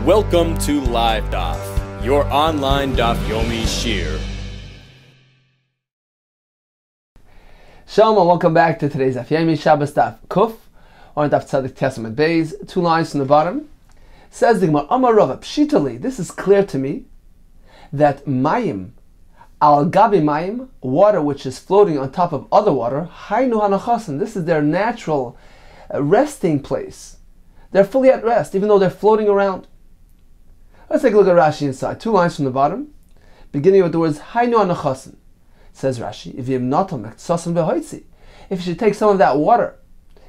Welcome to LiveDaf, your online Daf Yomi Shiur. Shalom and welcome back to today's Daf Yomi Shabbos Daf Kuf, or Daf Tzadik Testament Beis, 2 lines from the bottom. Says the Gemara, Amar Rava, Pshitali, this is clear to me, that Mayim, Al Gabi Mayim, water which is floating on top of other water, Hainu Hanachasan, this is their natural resting place. They're fully at rest, even though they're floating around. Let's take a look at Rashi inside. 2 lines from the bottom, beginning with the words Hainu Hanachasan. Says Rashi, if you should take some of that water,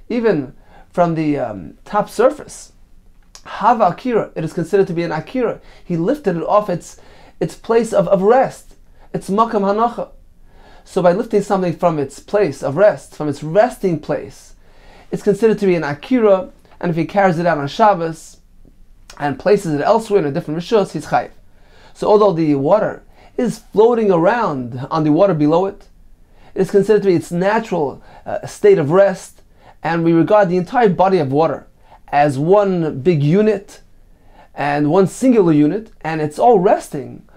even from the top surface, Hava Akira, it is considered to be an Akira. He lifted it off its place of rest. It's Makam Hanacha. So by lifting something from its place of rest, from its resting place, it's considered to be an Akira, and if he carries it out on Shabbos and places it elsewhere in a different Rishus, he's Chayiv. So although the water is floating around on the water below it, it is considered to be its natural state of rest, and we regard the entire body of water as one big unit and one singular unit, and it's all resting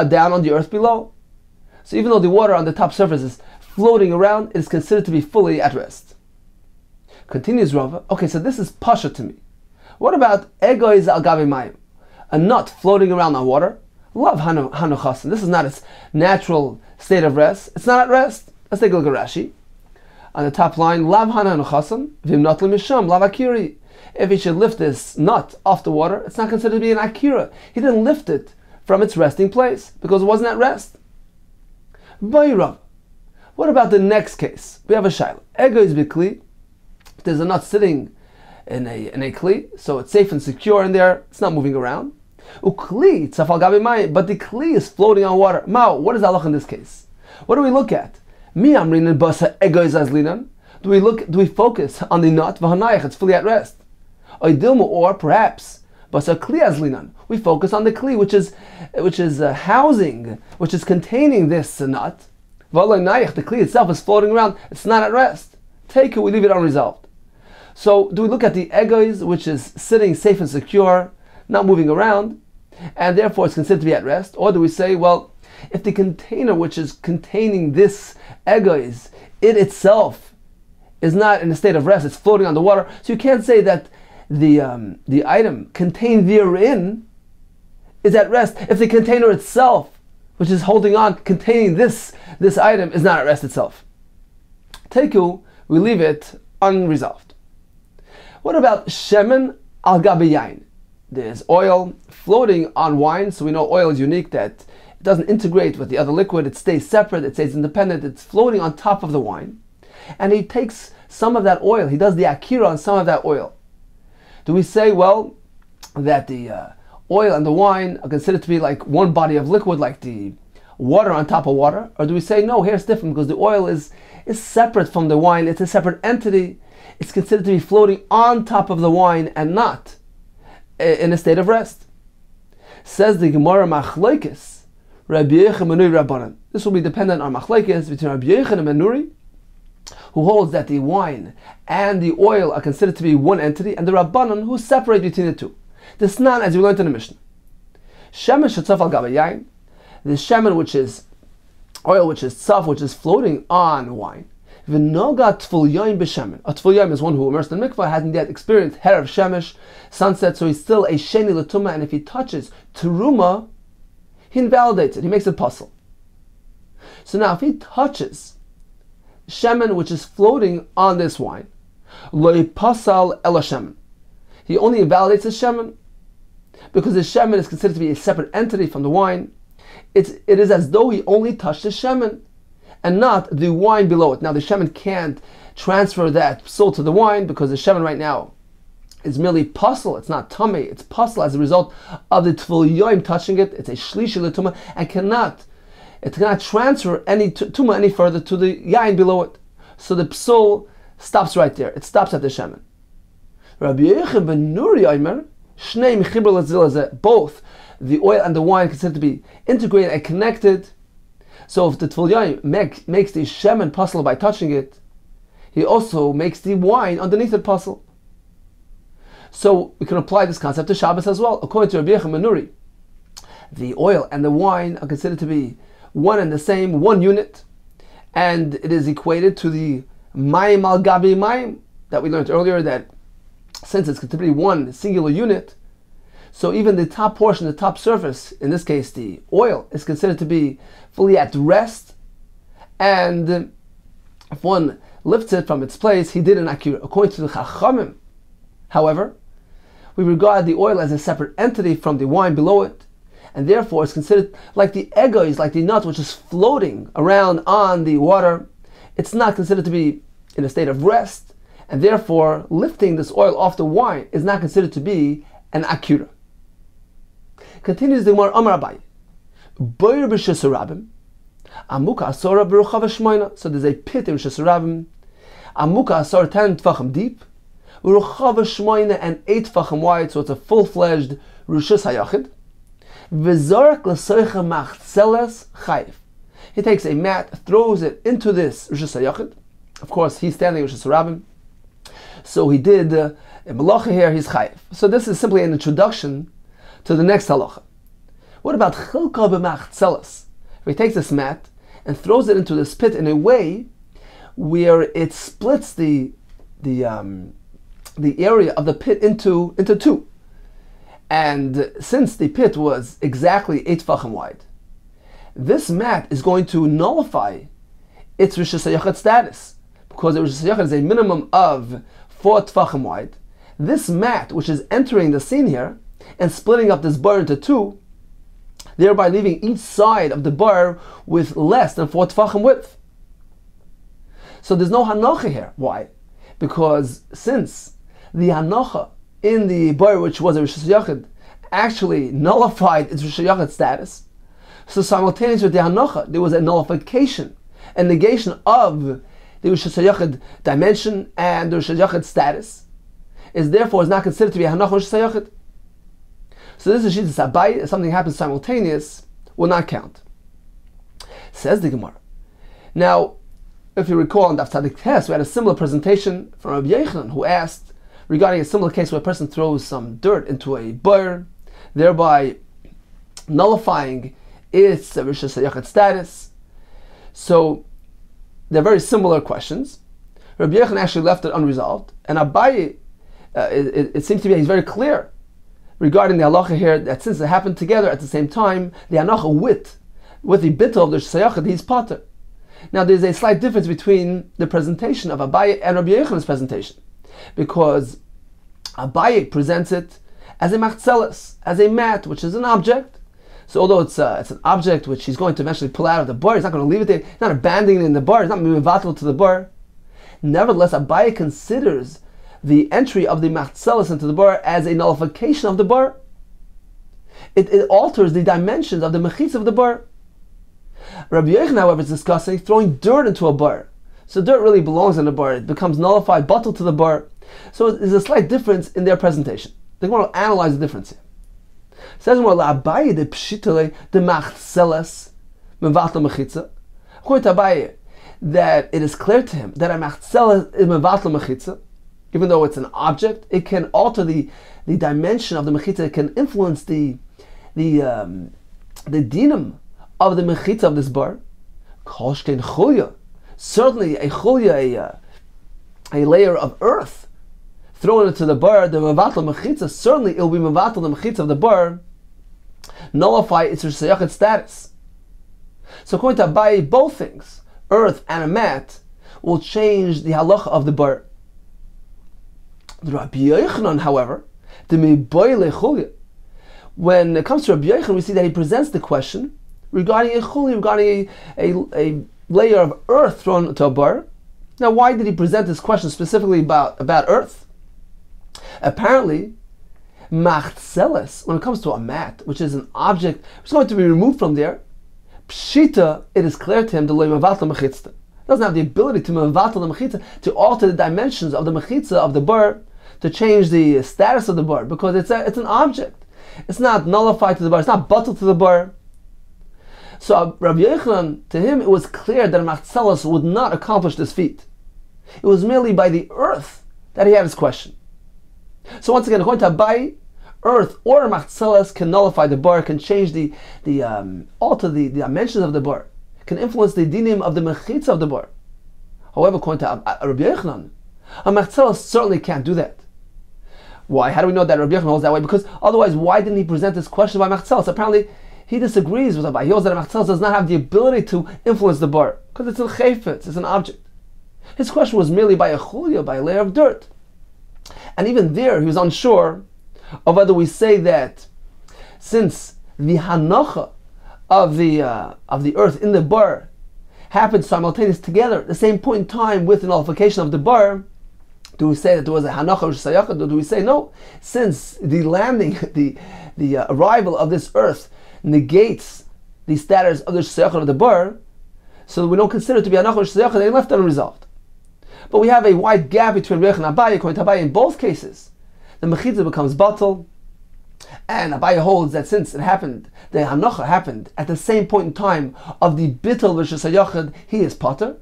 down on the earth below. So even though the water on the top surface is floating around, it is considered to be fully at rest. Continues Rava, okay, so this is Pasha to me. What about Egoiz al Gabi Mayim, a nut floating around on water? Love Hanuchasan. This is not its natural state of rest. It's not at rest. Let's take a look at Rashi. On the top line, Lav Hanuchasan, Vim Notli Misham, Lav Akiri. If he should lift this nut off the water, it's not considered to be an Akira. He didn't lift it from its resting place because it wasn't at rest. Bayrav. What about the next case? We have a Shaila. Egoiz Bikli. There's a nut sitting in a kli, so it's safe and secure in there. It's not moving around. Ukli tzafal gabi mayim, but the kli is floating on water. Mao, what is halach in this case? What do we look at? Mi amrin basa egoiz azlinan. Do we focus on the nut v'hanayich? It's fully at rest. Oidilmu, or perhaps basa kli azlinan. We focus on the kli, which is housing, which is containing this nut. V'hanayich, the kli itself is floating around. It's not at rest. Take it, we leave it unresolved. So do we look at the egoiz, which is sitting safe and secure, not moving around, and therefore it's considered to be at rest? Or do we say, well, if the container which is containing this egoiz, it itself is not in a state of rest, it's floating on the water, so you can't say that the item contained therein is at rest if the container itself, which is holding on, containing this item, is not at rest itself. Teku, we leave it unresolved. What about shemen al gabi yain? There's oil floating on wine, so we know oil is unique, that it doesn't integrate with the other liquid, it stays separate, it stays independent, it's floating on top of the wine. And he takes some of that oil, he does the akira on some of that oil. Do we say, well, that the oil and the wine are considered to be like one body of liquid, like the water on top of water? Or do we say, no, here it's different, because the oil is separate from the wine, it's a separate entity, it's considered to be floating on top of the wine and not in a state of rest? Says the Gemara, Machlokes, Rabbi Yochanan ben Nuri Rabbanan. This will be dependent on Machlokes between Rabbi Yochanan ben Nuri, who holds that the wine and the oil are considered to be one entity, and the Rabbanan, who separate between the two. This nan, as we learned in the Mishnah. Shemen shetzaf al gabi yain, the shemen, which is oil, which is tzaf, which is floating on wine. V'noga tful yoim b'shemen. A tful yoim is one who immersed in mikvah, hasn't yet experienced herav shemesh, sunset, so he's still a sheni l'tumah, and if he touches teruma, he invalidates it, he makes it puzzle. So now if he touches shemen, which is floating on this wine, lo pasal ela shemen, he only invalidates the shemen, because the shemen is considered to be a separate entity from the wine. It is as though he only touched the shemen and not the wine below it. Now the shemen can't transfer that psul to the wine, because the shemen right now is merely puzzle, it's not tummy, it's puzzle as a result of the tful yoim touching it. It's a shlishi l'tumah, and it cannot transfer any tumah any further to the yain below it. So the psul stops right there, it stops at the shemen. Rabbi Yochanan ben Nuri Omer, shnei mechiber l'zil hazeh, both the oil and the wine considered to be integrated and connected. So if the tful yaim makes the shemen puzzle by touching it, he also makes the wine underneath it puzzle. So we can apply this concept to Shabbos as well. According to Rabbi Yochanan Menuri, the oil and the wine are considered to be one and the same, one unit, and it is equated to the mayim al gabi mayim that we learned earlier, that since it's considered to be one singular unit, so even the top portion, the top surface, in this case the oil, is considered to be fully at rest, and if one lifts it from its place, he did an akira. According to the Chachamim, however, we regard the oil as a separate entity from the wine below it, and therefore it's considered like the egois, like the nut which is floating around on the water. It's not considered to be in a state of rest, and therefore lifting this oil off the wine is not considered to be an akira. Continues the Gemara, Amar Abaye, Boyer b'Shus Rabim, Amuka Asora b'Ruchav Shmoina. So there's a pit in Shus Rabim, Amuka Asora 10 tfachim deep, Ruchav Shmoina and 8 tfachim wide, so it's a full-fledged Rishus Hayachid. V'zorak l'soicha machzeles chayif. He takes a mat, throws it into this Rishus Hayachid. Of course, he's standing with Shus Rabim, so he did a malacha here, he's chayif. So this is simply an introduction to the next halacha. What about chilka b'machzeles? If he takes this mat and throws it into this pit in a way where it splits the area of the pit into two. And since the pit was exactly 8 tfachim wide, this mat is going to nullify its Rishus Hayachid status, because the Rishus Hayachid is a minimum of 4 tfachim wide. This mat, which is entering the scene here and splitting up this bar into 2, thereby leaving each side of the bar with less than 4 tfachim width. So there's no hanocha here. Why? Because since the hanocha in the bar, which was a Rishus Hayachid, actually nullified its Rishus Hayachid status, so simultaneous with the hanocha, there was a nullification, a negation of the Rishus Hayachid dimension and the Rishus Hayachid status, is therefore not considered to be a hanocha Rishus Hayachid. So this is Shittas Abaye. If something happens simultaneous, will not count. Says the Gemara. Now, if you recall in Daf Tzadik Tes, we had a similar presentation from Rabbi Yochanan, who asked regarding a similar case where a person throws some dirt into a bar, thereby nullifying its Rishus Hayachid status. So they're very similar questions. Rabbi Yochanan actually left it unresolved, and Abaye, it seems to be he's very clear regarding the halacha here, that since they happened together at the same time, the hanacha with the bittul of the Rishus Hayachid, he's pater. Now there's a slight difference between the presentation of Abaye and Rabbi Yochanan's presentation, because Abaye presents it as a machzeles, as a mat, which is an object. So although it's an object which he's going to eventually pull out of the bar, he's not going to leave it there, he's not abandoning it in the bar, he's not mevatel to the bar. Nevertheless, Abaye considers the entry of the machzeles into the bar as a nullification of the bar. It alters the dimensions of the mechitza of the bar. Rabbi Yochanan, however, is discussing throwing dirt into a bar. So dirt really belongs in the bar. It becomes nullified, bottled to the bar. So there's a slight difference in their presentation. They want to analyze the difference here. It says more Abaye de pshitale de machzeles mevatel mechitza. According to Abaye, that it is clear to him that a machzeles is mevatel mechitza. Even though it's an object, it can alter the dimension of the mechitza. It can influence the dinam of the mechitza of this bar. Kolshkein chulya, certainly a chulya, a layer of earth thrown into the bar, the mevatel mechitza, certainly it will be mevatel the mechitza of the bar, nullify its Rishus Hayachid status. So according to Abaye, both things, earth and a mat, will change the halacha of the bar. The Rabbi Yochanan, however, the meiboyle chulya, when it comes to Rabbi Yochanan, we see that he presents the question regarding a chulya, regarding a layer of earth thrown into a bar. Now, why did he present this question specifically about earth? Apparently, machzeles, when it comes to a mat, which is an object which is going to be removed from there, pshita, it is clear to him the mevatel mechitza. Doesn't have the ability to mevatel the mechitza, to alter the dimensions of the mechitza of the bar, to change the status of the bar, because it's an object. It's not nullified to the bar, it's not bottled to the bar. So Rabbi Yochanan, to him, it was clear that a machzeles would not accomplish this feat. It was merely by the earth that he had his question. So once again, according to Abai, earth or machzelas can nullify the bar, can change alter the dimensions of the bar, can influence the dinim of the mechitza of the bar. However, according to Rabbi Yochanan, a machzelas certainly can't do that. Why? How do we know that Rabbi Yochanan holds that way? Because otherwise, why didn't he present this question by machzelas? Apparently, he disagrees with Abai. He holds that a machzelas does not have the ability to influence the bar because it's a chayfetz, it's an object. His question was merely by a chulya, by a layer of dirt. And even there, he was unsure of whether we say that since the hanacha of the earth in the bar happened simultaneously together at the same point in time with the nullification of the bar, do we say that there was a hanacha or shayachad, or do we say no? Since the landing, the arrival of this earth negates the status of the shayachad of the bar, so we don't consider it to be hanacha or shayachad, they left unresolved. But we have a wide gap between Rech and Abai. According to Abai, in both cases, the mechitza becomes batal, and Abai holds that since it happened, the hanacha happened at the same point in time of the bittul v'shus hayachid, he is pater.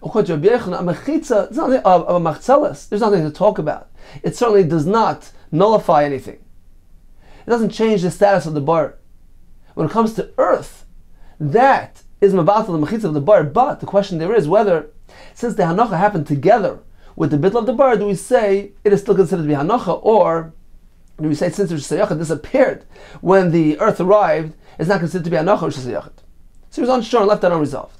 According to Rabbi Yochanan, a mechitza, it's nothing of a machzelas. There's nothing to talk about. It certainly does not nullify anything. It doesn't change the status of the bar. When it comes to earth, that is mabatal the mechitza of the bar. But the question there is whether, since the hanacha happened together with the bittul of the bar, do we say it is still considered to be hanacha, or do we say since the shayachid disappeared when the earth arrived, it's not considered to be hanacha or shayachid? So he was unsure and left that unresolved.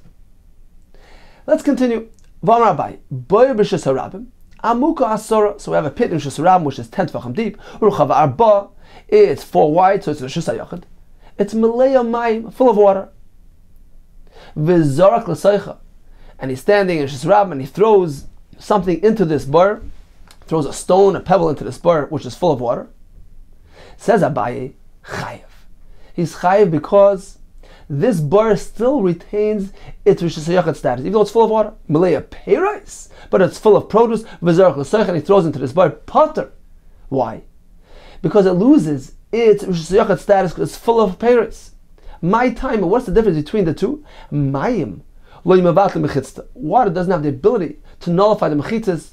Let's continue. V'amar Abai, boy b'shus harabim, amuka asora. So we have a pit in shus harabim which is 10 tefachim deep. Uruchav arba, it's 4 wide, so it's a shus hayachid. It's malei mayim, full of water. V'zorak l'saycha, and he's standing in shus harabim and he throws something into this bar, throws a stone, a pebble into this bar which is full of water. Says Abaye, chayev. He's chayev because this bar still retains its rishus hayachid status, even though it's full of water. Malaya peiros, but it's full of produce. V'zarach l'soich, and he throws into this bar potter. Why? Because it loses its rishus hayachid status because it's full of peiros. My time, and what's the difference between the two? Mayim lo yimavat l'mechitzta. Water doesn't have the ability to nullify the mechitzas.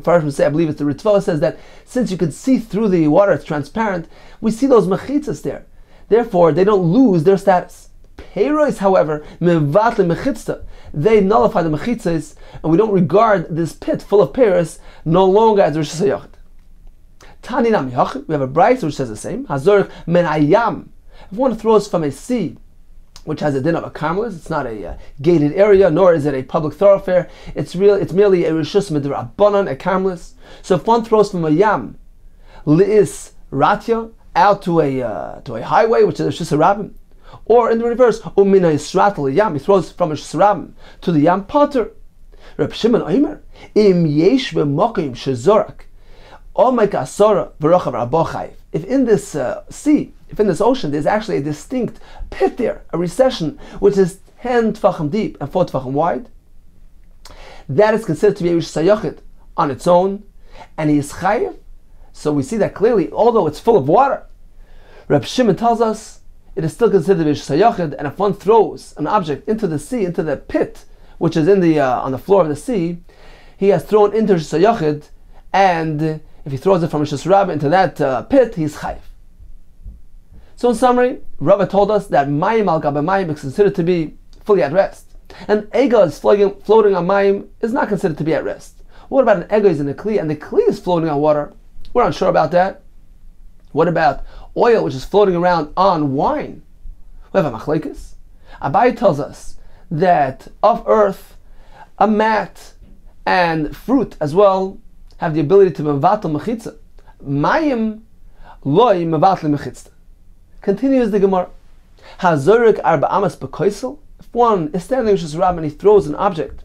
First, we say, I believe it's the Ritva says that since you can see through the water, it's transparent. We see those mechitzas there. Therefore, they don't lose their status. Peiros, however, mevat lemechitzta, they nullify the mechitzas, and we don't regard this pit full of peiros no longer as rishus hayachid. Tani nam yachid, we have a brayso which says the same. Hazorich men ayam. If one throws from a sea, which has a din of a karmelis, it's not a gated area, nor is it a public thoroughfare. It's merely a rishus midrabanan, a karmelis. So if one throws from a yam, liis ratya, out to a highway, which is a rishus harabim, or in the reverse, umina yisratel yam, he throws from a rishus harabim to the yam potter. Reb Shimon Omer, im yesh v'mokim shezorak, omek asora v'rochav rabochayv. If in this sea, if in this ocean, there's actually a distinct pit there, a recession, which is 10 tefachim deep and 4 tefachim wide, that is considered to be a rishus hayachid on its own, and he is chayiv. So we see that clearly, although it's full of water, Reb Shimon tells us it is still considered to be a rishus hayachid, and if one throws an object into the sea, into the pit, which is in the on the floor of the sea, he has thrown into rishus hayachid, and if he throws it from rishus harabim into that pit, he's chayiv. So in summary, Rava told us that mayim al gaba mayim is considered to be fully at rest, and ega is floating on mayim is not considered to be at rest. What about an ega is in a kli, and the kli is floating on water? We're not sure about that. What about oil which is floating around on wine? We have a machlekes. Abai tells us that of earth, a mat and fruit as well have the ability to mevatel mechitza. Mayim loy mevatel mechitza. Continues the Gemara. Hazorik arba amas bekoisel. If one is standing in rishus harabim and he throws an object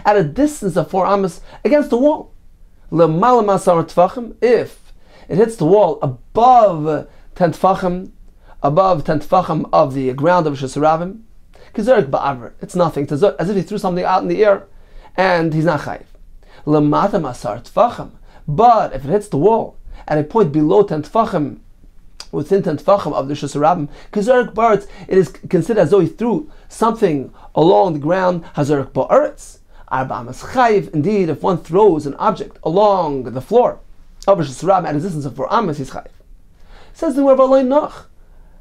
at a distance of 4 amas against the wall, le'mala masar tefachim, if it hits the wall above 10 tefachim of the ground of rishus harabim, kizorik ba'aver, it's nothing. It's as if he threw something out in the air, and he's not chayiv. Le'mata masar tefachim, but if it hits the wall at a point below 10 tefachim, within 10 tefachim of the rishus harabim, kizorik ba'aretz, it is considered as though he threw something along the ground. Hazorik ba'aretz, arba amas chayiv. Indeed, if one throws an object along the floor Over Rishus Harabim at a distance of 4 amas, he's chayiv. Says the Gemara, noch.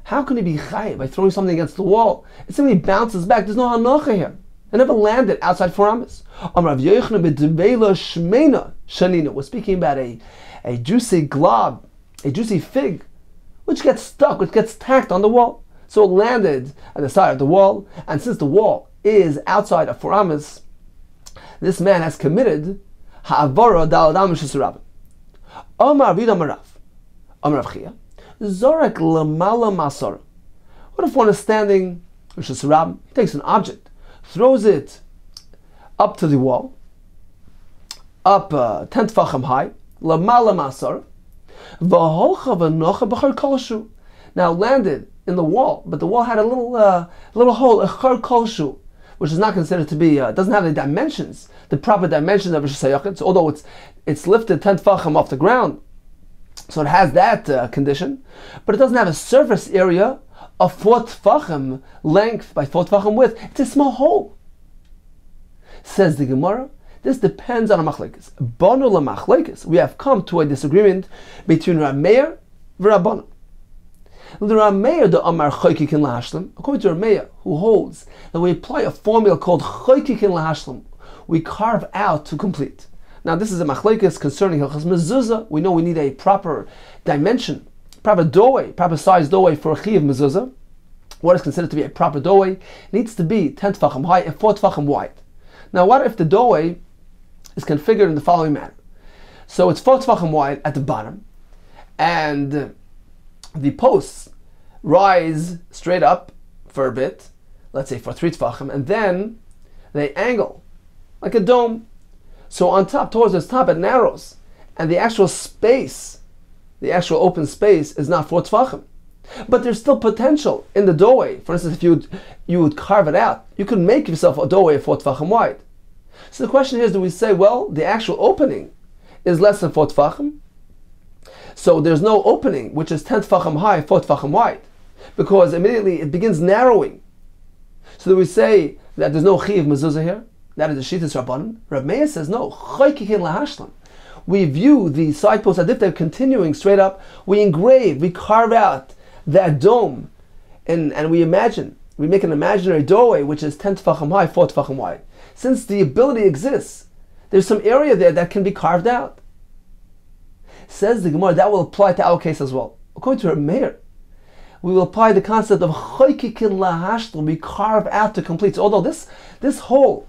How can he be chayiv by throwing something against the wall? It simply bounces back. There's no hanocha here. It never landed outside 4 amas. We're speaking about a juicy glob, a juicy fig, which gets stuck, which gets tacked on the wall. So it landed at the side of the wall, and since the wall is outside of 4 amas, this man has committed ha'avara daladam Rishus Harabim. Omar Rav Marav, Omar Rav Chia, Zorak lamala masor. What if one is standing, Rishus Harabim, he takes an object, throws it up to the wall, up 10 tefachim high, lamala masor, v'holcha v'nocha b'char kolshu. Now landed in the wall, but the wall had a little hole, a char kolshu, which is not considered to be, doesn't have the dimensions, the proper dimensions of Rishus Hayachid. So although it's lifted 10 tefachim off the ground, so it has that condition, but it doesn't have a surface area of 4 tefachim length by 4 tefachim width. It's a small hole. Says the Gemara, this depends on a machlekes. Banu l'machlekes. We have come to a disagreement between Rav Meir and Rabbanan. The Rav Meir, the Amar Choykikin lahashlam, according to Rav Meir, who holds that we apply a formula called Choykikin lahashlam, we carve out to complete. Now this is a machlekes concerning Hilchas Mezuzah. We know we need a proper dimension, proper doorway, proper size doorway for a Chiyav Mezuzah. What is considered to be a proper doorway needs to be 10 tefachim high and 4 tefachim wide. Now what if the doorway is configured in the following manner? So it's 4 tefachim wide at the bottom, and the posts rise straight up for a bit, let's say for 3 tefachim, and then they angle like a dome. So on top, towards the top, it narrows, and the actual space, the actual open space, is not 4 tefachim. But there's still potential in the doorway. For instance, if you would carve it out, you could make yourself a doorway 4 tefachim wide. So the question here is, do we say, well, the actual opening is less than 4 tefachim, so there's no opening, which is 10 tefachim high, 4 tefachim wide, because immediately it begins narrowing. So do we say that there's no Chiyav Mezuzah here? That is the Shittas Rabbanan. Rav Meir says no. Choykikin lahashlam. We view the side posts as if they're continuing straight up. We engrave, we carve out that dome, and we imagine, we make an imaginary doorway which is 10 tefachim high, 4 tefachim wide. Since the ability exists, there's some area there that can be carved out. Says the Gemara, that will apply to our case as well. According to Rav Meir, we will apply the concept of choykikin lahashlam. We carve out to complete. So although this hole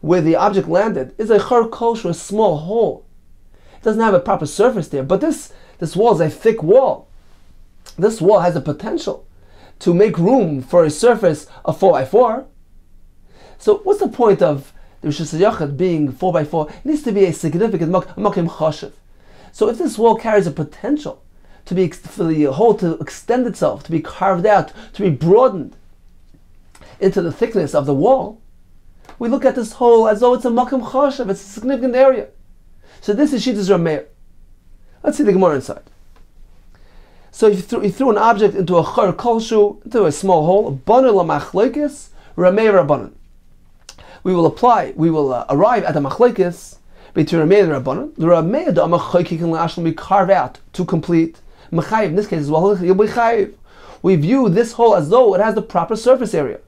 where the object landed is a char kolshu, a small hole, it doesn't have a proper surface there, but this wall is a thick wall. This wall has the potential to make room for a surface of 4x4. So what's the point of the Rishus Hayachid being 4x4? It needs to be a significant makim chashiv. So if this wall carries a potential to be, for the hole to extend itself, to be carved out, to be broadened into the thickness of the wall, we look at this hole as though it's a makim chashav, it's a significant area. So this is Shittas Rav Meir. Let's see the Gemara inside. So he threw an object into a char kolshu, into a small hole, banu l'machlekes, Rav Meir Rabbanan. We will arrive at the machlekes between Rav Meir and Rabbanan. The Rav Meir, the Amar Choykikin lahashlam, we carve out to complete. Mechayiv, in this case as well, you'll be chayiv. We view this hole as though it has the proper surface area.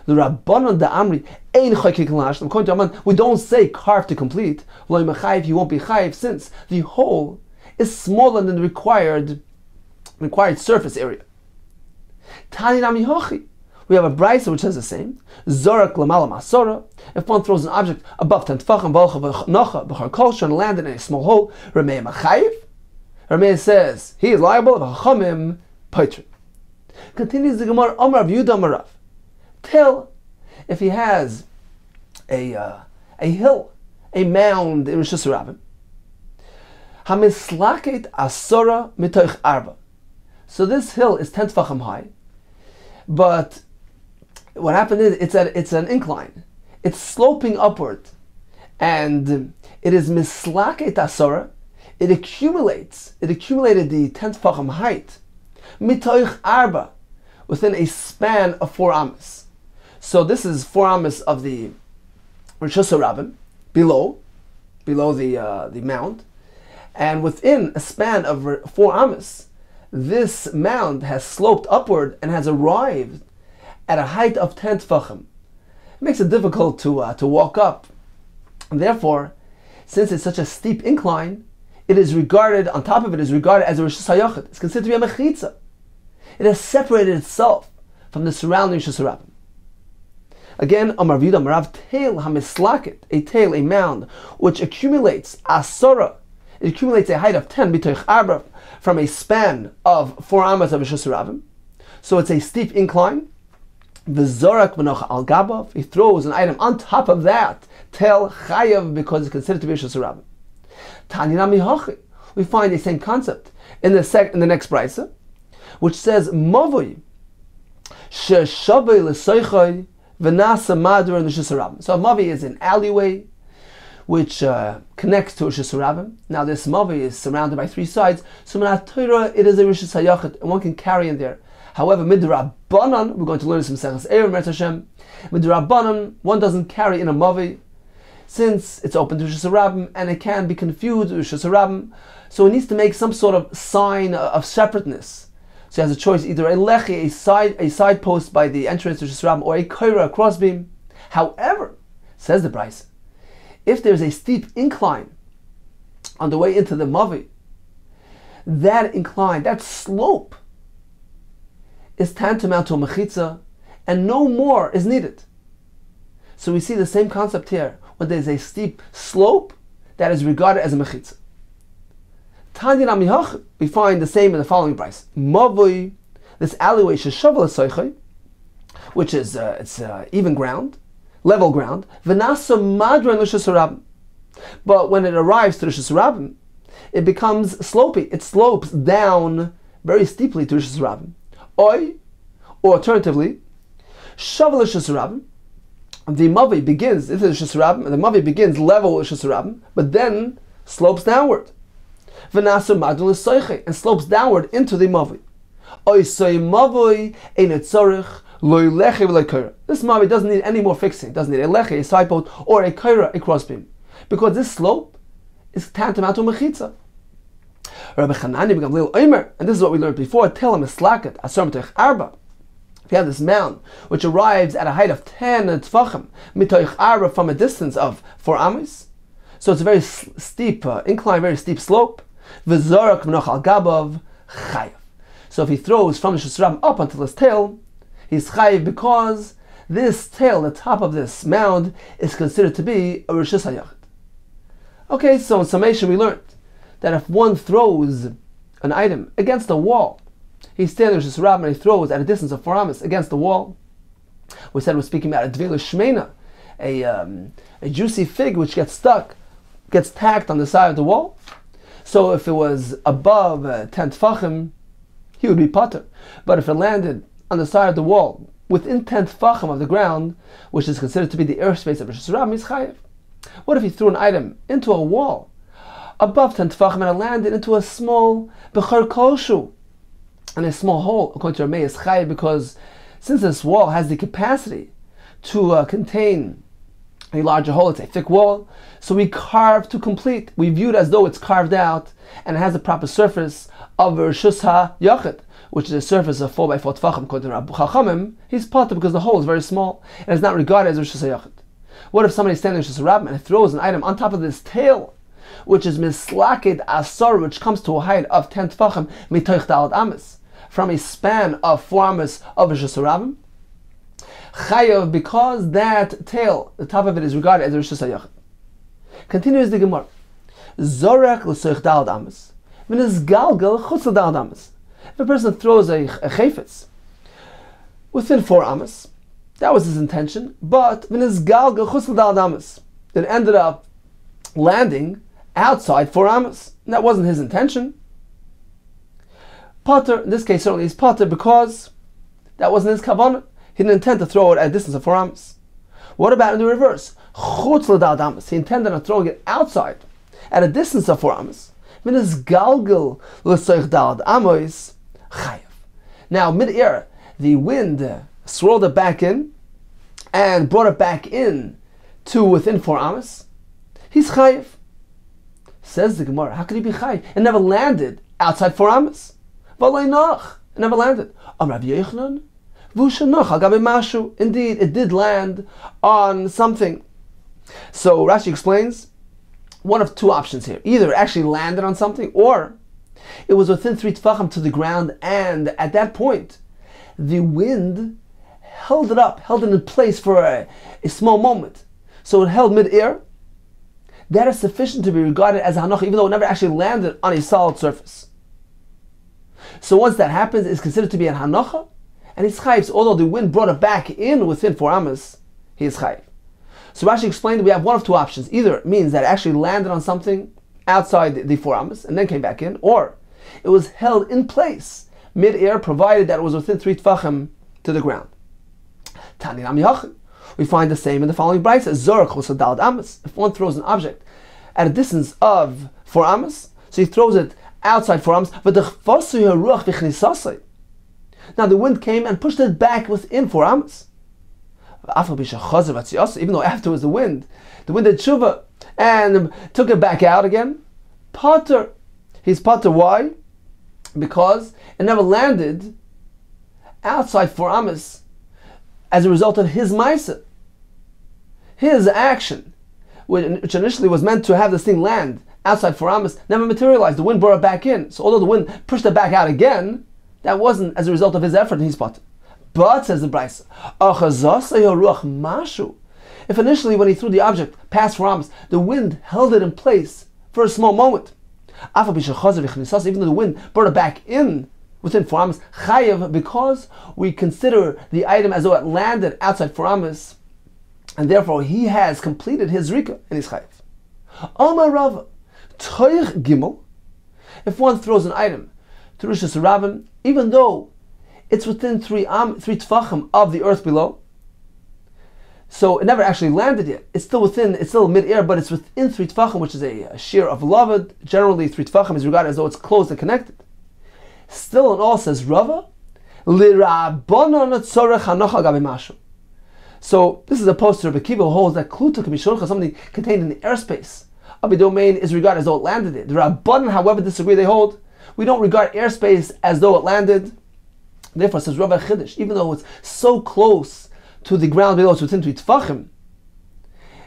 The Rabbanan da Amri ein choykikin lahashlam. According to Rabbanan, we don't say carve to complete. Lo mechayiv, you won't be chayiv, since the hole is smaller than the required surface area. Tani nami hochi. We have a brayso which says the same. Zorak lamala masora. If one throws an object above 10 tefachim, v'olcha v'nocha b'char kolshu, and landed in a small hole, Ramei machayiv. Ramei says he is liable. V'chachamim poitrin. Continues the Gemara. Amar Rav Yehuda Amar Rav. Till if he has a hill, a mound in Rishus Harabim, hamislaket asora mitoich arba. So this hill is 10 tefachim high, but what happened is it's an incline. It's sloping upward, and it is mislaket asora. It accumulated the 10 tefachim height, mitoich arba, within a span of 4 amas. So this is 4 amas of the Rishus Harabim, below the mound, and within a span of 4 amas, this mound has sloped upward and has arrived at a height of 10 tefachim. It makes it difficult to walk up. And therefore, since it's such a steep incline, it is regarded, on top of it, is regarded as a Rishus HaYachid. It's considered to be a mechitza. It has separated itself from the surrounding Rishus HaRabim. Again, Amar Vida Marav Tail HaMislaket, a tail, a mound, which accumulates Asara. It accumulates a height of 10 b'toich arba, from a span of 4 amas of Rishus HaRabim. So it's a steep incline. V'zorak v'nocha al gabav. He throws an item on top of that tail chayav, because it's considered to be Rishus HaRabim. Tanina mihachi. We find the same concept in the next brisa, which says mavoi sheshavei l'soichai v'nasa madur in Rishus HaRabim. So a mavi is an alleyway which connects to Rishus HaRabim. Now this mavi is surrounded by 3 sides, so Minat Torah it is a Rishus HaYachid, and one can carry in there. However, midrabanan, we're going to learn this from Seches Erev, Meretz Hashem. Midrabanan, one doesn't carry in a mavi, since it's open to Rishus HaRabim and it can be confused with Rishus HaRabim, so it needs to make some sort of sign of separateness. So he has a choice, either a lechi, a side post by the entrance to Rishus HaRabim, or a koira, a crossbeam. However, says the Bryce, if there's a steep incline on the way into the mavi, that incline, that slope, is tantamount to a mechitza, and no more is needed. So we see the same concept here. When there's a steep slope, that is regarded as a mechitza. Tanyan amihach, we find the same in the following price. Mavoi, this alleyway sheshavel esoichai, which is it's even ground, level ground. V'nasa madran l'Rishus HaRabim. But when it arrives to Rishus HaRabim, it becomes slopey. It slopes down very steeply to Rishus HaRabim. Or alternatively, shavel Rishus HaRabim. The mavi begins, if it's Rishus HaRabim, and the mavi begins level with Rishus HaRabim, but then slopes downward. V'nasa madul l'soichei, and slopes downward into the mavi. Oisei mavi ein etzorich lo lechi v'lo koira. This mavi doesn't need any more fixing. It doesn't need a lechi, a side post, or a koira, a crossbeam, because this slope is tantamount to mechitza. Rabbi Chanani began Lil Omer, and this is what we learned before. Tel mislaket asar mitoich arba. If you have this mound which arrives at a height of 10 tefachim mitoich arba, from a distance of 4 amis, so it's a very steep incline, very steep slope. V'zorak v'noch al gabav chayav. So if he throws from the Rishus HaRabim up until his tail, he's chayav, because this tail, the top of this mound, is considered to be a Rishus HaYachid. Okay, so in summation we learned that if one throws an item against a wall, he's standing in Rishus HaRabim and he throws at a distance of 4 amas against the wall. We said we're speaking about a dvela shmeina, a juicy fig which gets tacked on the side of the wall. So if it was above 10 tefachim, he would be pater. But if it landed on the side of the wall, within 10 tefachim of the ground, which is considered to be the airspace of Rishus HaRabim, he's chayev. What if he threw an item into a wall above 10 tefachim and it landed into a small bechar koshu, and a small hole? According to Rameh, is chayev, because since this wall has the capacity to contain a larger hole, it's a thick wall, so we carved to complete. We view it as though it's carved out and it has a proper surface of Rishus HaYachid, which is a surface of 4 by 4 tefachim. According to Rabbi Chachamim, he's pater because the hole is very small and is not regarded as Rishus HaYachid. What if somebody is standing in Rishus HaRabim and throws an item on top of this tail, which is mislaked asar, which comes to a height of 10 tefachim mitoich dalad amas, from a span of 4 amas of Rishus HaRabim? Chayav, because that tail, the top of it, is regarded as a Rishus HaYachid. Continues the Gemara. Zorek l'soich dalad amas, v'niz galgal chutz l'dalad amas. If a person throws a chayfetz within 4 amas, that was his intention, but v'niz galgal chutz l'dalad amas, it ended up landing outside 4 amas. That wasn't his intention. Pater, in this case certainly he's pater, because that wasn't his kavanah. He didn't intend to throw it at a distance of 4 amas. What about in the reverse? Chutz l'dalad amas. He intended on throwing it outside at a distance of 4 amas. V'niz galgal l'soich dalad amos chayav. Now mid-air, the wind swirled it back in and brought it back in to within 4 amas. He's chayav. Says the Gemara, how could he be chayiv? It never landed outside 4 amas. V'alei nach. It never landed. Rav Yochanan, v'ushanach al gabe mashu. Indeed, it did land on something. So Rashi explains one of 2 options here. Either it actually landed on something, or it was within 3 tefachim to the ground, and at that point, the wind held it up, held it in place for a small moment. So it held mid-air. That is sufficient to be regarded as a hanocha, even though it never actually landed on a solid surface. So once that happens, it's considered to be a hanocha, and he's chayiv. Although the wind brought it back in within 4 amas, he is chayiv. So Rashi explained we have one of 2 options. Either it means that it actually landed on something outside the 4 amas and then came back in, or it was held in place mid-air, provided that it was within 3 tefachim to the ground. Tani Nam Yachid. We find the same in the following brayso: Zorach Chosadal Amas. If one throws an object at a distance of 4 amas, so he throws it outside 4 amas. Now the wind came and pushed it back within 4 amas. Even though afterwards the wind did tshuva and took it back out again, Potter. He's Potter. Why? Because it never landed outside 4 amas as a result of his ma'aseh. His action, which initially was meant to have this thing land outside 4 amas, never materialized. The wind brought it back in. So although the wind pushed it back out again, that wasn't as a result of his effort, and he's Potter. But, says the brayso, if initially when he threw the object past 4 amas, the wind held it in place for a small moment, even though the wind brought it back in within 4 amas, chayev, because we consider the item as though it landed outside 4 amas, and therefore he has completed his rika and his chayev. Amar Rava, toich gimel. If one throws an item to Rishus Rabbim, even though it's within 3 tefachim of the earth below, so it never actually landed yet. It's still mid-air, but it's within 3 tefachim, which is a shiur of lavud. Generally, 3 tefachim is regarded as though it's closed and connected. Still in all, says Rava, so this is opposed to Rabbi Kiva, who holds that kluta can be shorcha, something contained in the airspace of a domain is regarded as though it landed it. The Rabbanan, however, disagree. They hold we don't regard airspace as though it landed. Therefore, says Rava Chiddush, even though it's so close to the ground below, it's within 3 tefachim,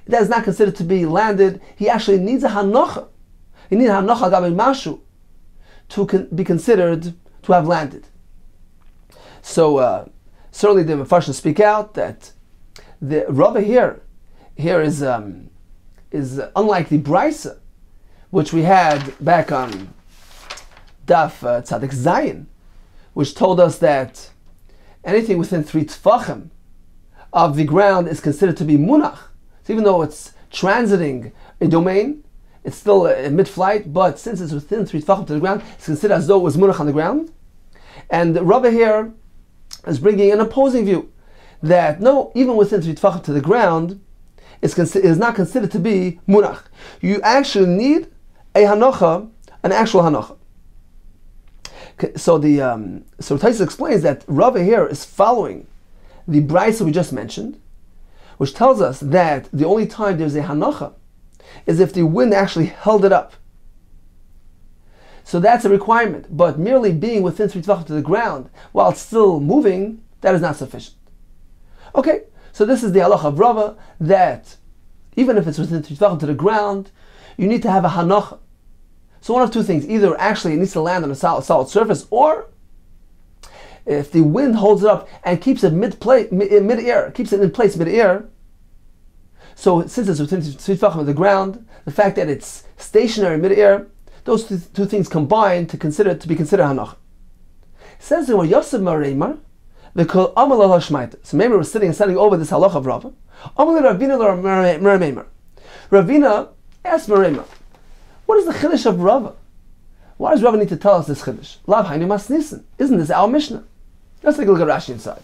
that is not considered to be landed. He actually needs a hanocha. He needs a hanocha gabe mashu to be considered to have landed. So certainly the Mefarshim speak out that the Rava here is unlike the brayso, which we had back on Daf Tzadik Zayin, which told us that anything within 3 tefachim of the ground is considered to be munach. So even though it's transiting a domain, it's still mid-flight, but since it's within 3 tefachim to the ground, it's considered as though it was munach on the ground. And Rava here is bringing an opposing view, that no, even within 3 tefachim to the ground, is not considered to be munach. You actually need a hanocha, an actual hanocha. So Taisus explains that Rava here is following the brayso we just mentioned, which tells us that the only time there's a hanocha is if the wind actually held it up. So that's a requirement, but merely being within 3 tefachim to the ground while it's still moving, that is not sufficient. Okay, so this is the halacha of Rava, that even if it's within 3 tefachim to the ground, you need to have a hanocha. So one of 2 things: either actually it needs to land on a solid surface, or if the wind holds it up and keeps it mid-air, keeps it in place mid-air. So since it's within 3 tefachim of the ground, the fact that it's stationary mid-air, those two things combine to be considered hanach. Says there were Yosef Mareimar, the Kol Amal al Hashmaita. So Maimar was sitting and studying over this halacha of Rava. Amal Ravina Mareimar. Ravina asked Mareimar, what is the chiddush of Rava? Why does Rava need to tell us this chiddush? Lav Hainu Masnisin. Isn't this our Mishnah? Let's take a look at Rashi inside.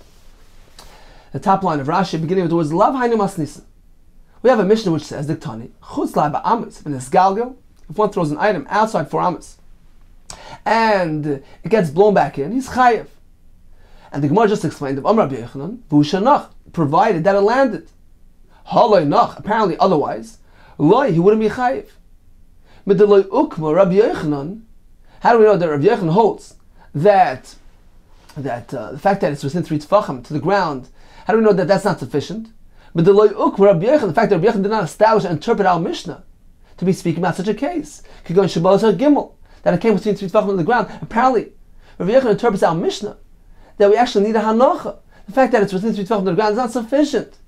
The top line of Rashi, beginning with the words Lav Hainu Masnisin. We have a Mishnah which says, Diktani, Chutz La Ba'amis, in this galgal, if one throws an item outside 4 amas, and it gets blown back in, he's chayev. And the Gemara just explained of Amar B'Yechanan, V'ushanach, provided that it landed. Haloi nach, apparently otherwise, Loi, he wouldn't be chayev. Mideloi ukma Rabbi Yochanan. How do we know that Rabbi Yochanan holds that the fact that it's within 3 tefachim to the ground? How do we know that that's not sufficient? Mideloi ukma Rabbi Yochanan. The fact that Rabbi Yochanan did not establish and interpret our Mishnah to be speaking about such a case. Could go in Shabbos or Gimel that it came within 3 tefachim to the ground. Apparently, Rabbi Yochanan interprets our Mishnah that we actually need a hanocha. The fact that it's within 3 tefachim to the ground is not sufficient.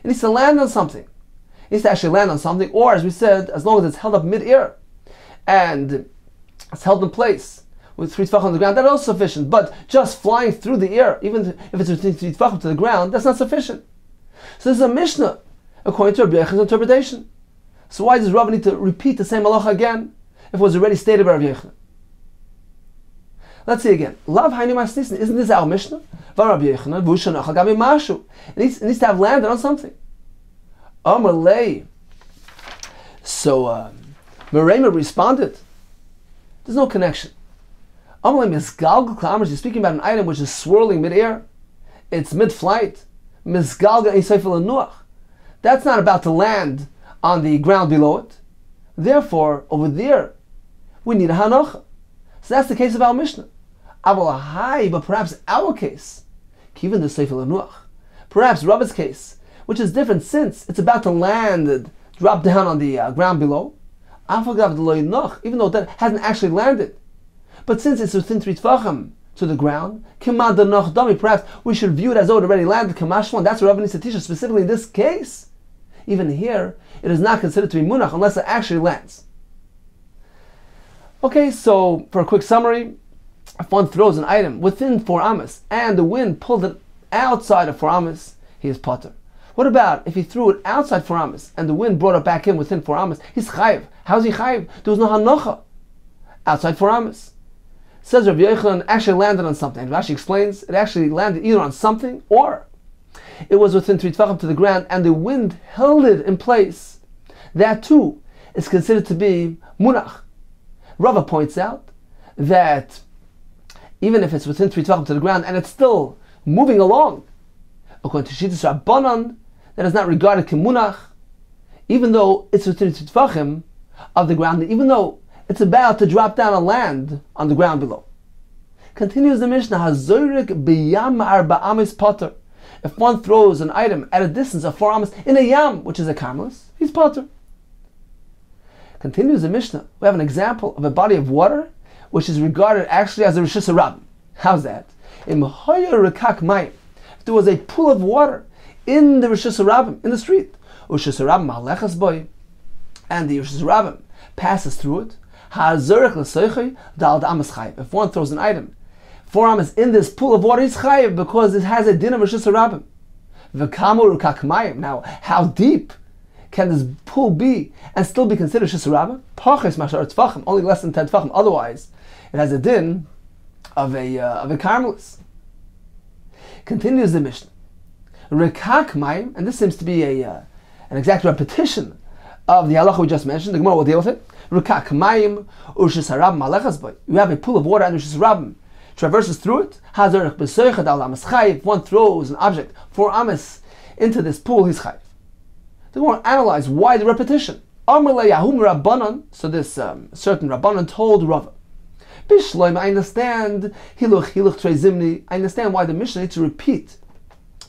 It needs to land on something. It needs to actually land on something, or as we said, as long as it's held up mid-air and it's held in place with 3 tefachim on the ground, that's also sufficient. But just flying through the air, even if it's within 3 tefachim to the ground, that's not sufficient. So this is a Mishnah according to Rabbi Yochanan's interpretation. So why does Rav need to repeat the same halacha again if it was already stated by Rabbi Yochanan? Let's see again. Lav Hainu Masnisin. Isn't this our Mishnah? Rabbi Yochanan v'ushanachal gami mashu. It needs to have landed on something. Amar lei. So Merema responded, there's no connection. Amar lei misgalgal klamers. You're speaking about an item which is swirling mid-air. It's mid-flight. Misgalgal isayfel anuach. That's not about to land on the ground below it. Therefore, over there, we need a hanocha. So that's the case of our Mishnah. But perhaps our case, given the Seifel Anuach, perhaps Rabbi's case, which is different since it's about to land and drop down on the ground below, even though that hasn't actually landed. But since it's within 3 tefachim to the ground, perhaps we should view it as though it already landed. That's what Rabbi needs to teach us specifically in this case. Even here, it is not considered to be munach unless it actually lands. Okay, so for a quick summary, if one throws an item within 4 amas and the wind pulled it outside of 4 amas, he is potter. What about if he threw it outside 4 amas and the wind brought it back in within 4 amas? He's chayiv. How's he chayiv? There was no hanocha outside 4 amas. Says Rabbi Yochanan actually landed on something. Rashi explains it actually landed either on something or it was within 3 tefachim to the ground and the wind held it in place. That too is considered to be munach. Rava points out that even if it's within 3 tefachim to the ground and it's still moving along, according to Shittas Rabbanan, that is not regarded kemunach, even though it's within 3 tefachim of the ground, even though it's about to drop down and land on the ground below. Continues the Mishnah, Hazorik b'yam arba amis potter. If one throws an item at a distance of 4 amas in a yam, which is a karmelis, he's potter. Continues the Mishnah. We have an example of a body of water which is regarded actually as a Rishus Harabim. How's that? If there was a pool of water in the Rishus Harabim, in the street, Rishus Harabim malechas boy, and the Rishus Harabim passes through it, if one throws an item 4 amas in this pool of water, he's chayiv because it has a din of Rishus Harabim. Now, how deep can this pool be and still be considered Rishus Harabim? Pachis mashar tefachim, only less than 10 tefachim. Otherwise, it has a din of a karmelis. Continues the Mishnah. Rekak mayim, and this seems to be an exact repetition of the halacha we just mentioned. The Gemara will deal with it. Rekak mayim u'Rishus Harabim malechas boy. You have a pool of water and Rishus Harabim traverses through it. Hazarech b'soichet al amas chayiv. If one throws an object 4 amas into this pool, he's chayiv. They want to analyze why the repetition. So this certain Rabbanan told Rava, Bishloim, I understand hiluch trei zimni. I understand why the Mishnah needs to repeat